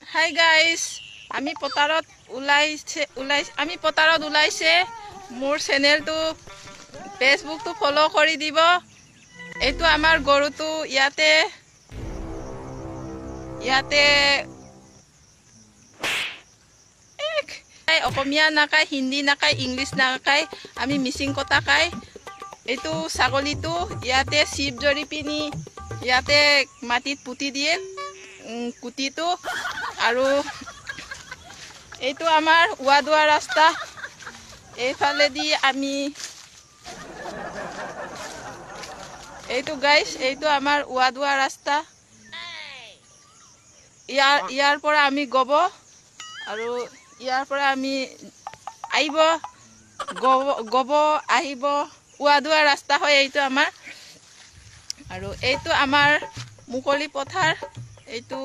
Hi guys, আমি পতাৰত ওলাইছে মোৰ চেনেলটো ফেসবুকটো ফলো কৰি দিব এইটো আমাৰ গৰুটো ইয়াতে অসমীয়া নাকাই হিন্দী নাকাই ইংলিছ নাকাই আমি মিচিং কথা কাই এইটো ছাগলীটো ইয়াতে শিৱ জৰি পিনি ইয়াতে মাটিত পুতি দিয়ে কুটিটো আৰু এইটো আমাৰ ওয়াদুৱা ৰাস্তা এইফালে দি আমি এইটো গাইস এইটো আমাৰ ওয়াদুৱা ৰাস্তা ইয়াৰ পৰা আমি গব আৰু ইয়াৰ পৰা আমি গব আহিব ওয়াদুৱা ৰাস্তা হয় এইটো আমাৰ আৰু এইটো আমাৰ মুকলি পথাৰ এইটো